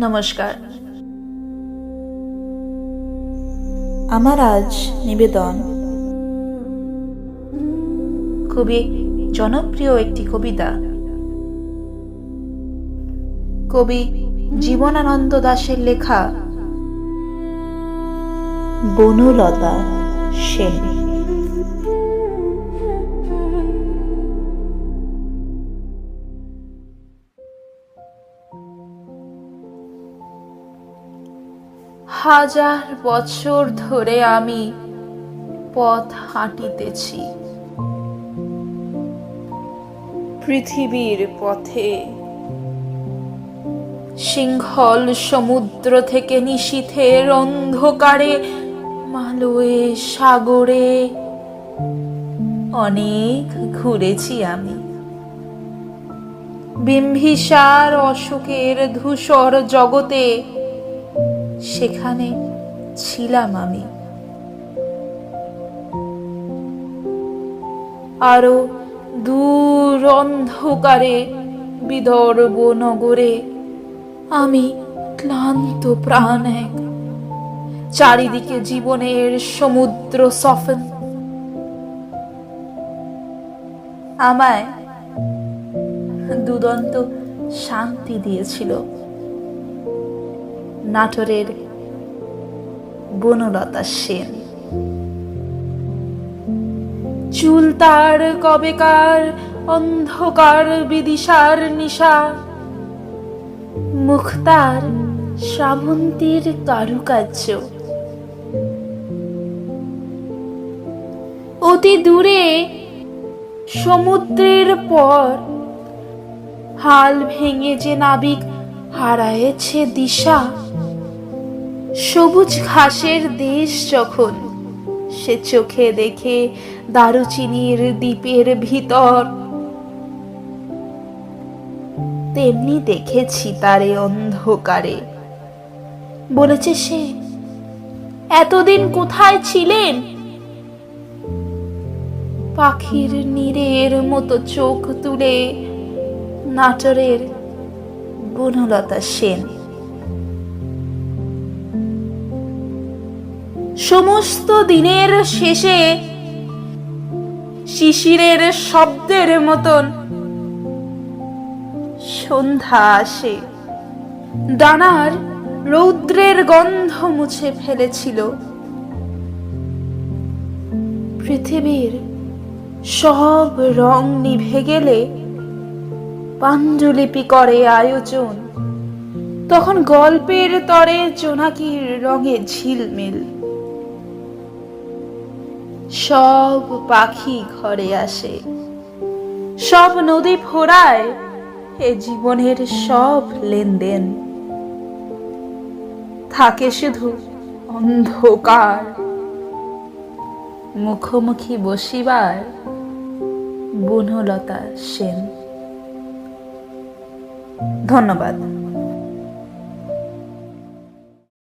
নমস্কার। আমার আজ নিবেদন খুবই জনপ্রিয় একটি কবিতা, কবি জীবনানন্দ দাশের লেখা বনলতা সেন। হাজার বছর ধরে আমি পথ হাঁটিতেছি পৃথিবীর পথে, সিংহল সমুদ্র থেকে নিশীথের অন্ধকারে, মালয়ে সাগরে অনেক ঘুরেছি আমি। বিম্বিসার অশোকের ধূসর জগতে সেখানে ছিলাম আমি। আরো দূর অন্ধকারে বিদর্ভ নগরে আমি ক্লান্ত প্রাণ এক, চারিদিকে জীবনের সমুদ্র সফন। আমায় দুদন্ত শান্তি দিয়েছিল নাটোরের বনলতা সেন। চুল তার কবেকার অন্ধকার বিদিশার নিশা, মুখ তার শ্রাবন্তীর কারুকার্য। অতি দূরে সমুদ্রের পর হাল ভেঙে যে নাবিক হারায়েছে দিশা, সবুজ ঘাসের দেশ যখন সে চোখে দেখে দারুচিনির দ্বীপের ভিতর, তেমনি দেখেছি তারে অন্ধকারে। বলেছে সে, এতদিন কোথায় ছিলেন? পাখির নীড়ের মতো চোখ তুলে নাটোরের বনলতা সেন। সমস্ত দিনের শেষে শিশিরের শব্দের মতন সন্ধ্যা আসে। ডানার রৌদ্রের গন্ধ মুছে ফেলেছিল। পৃথিবীর সব রং নিভে গেলে পাণ্ডুলিপি করে আয়োজন, তখন গল্পের তরে জোনাকির রঙে ঝিলমিল। সব পাখি ঘরে আসে, সব নদী ফোরায় এ জীবনের সব লেনদেন। থাকে শুধু অন্ধকার, মুখোমুখি বসিবার বনলতা সেন। ধন্যবাদ।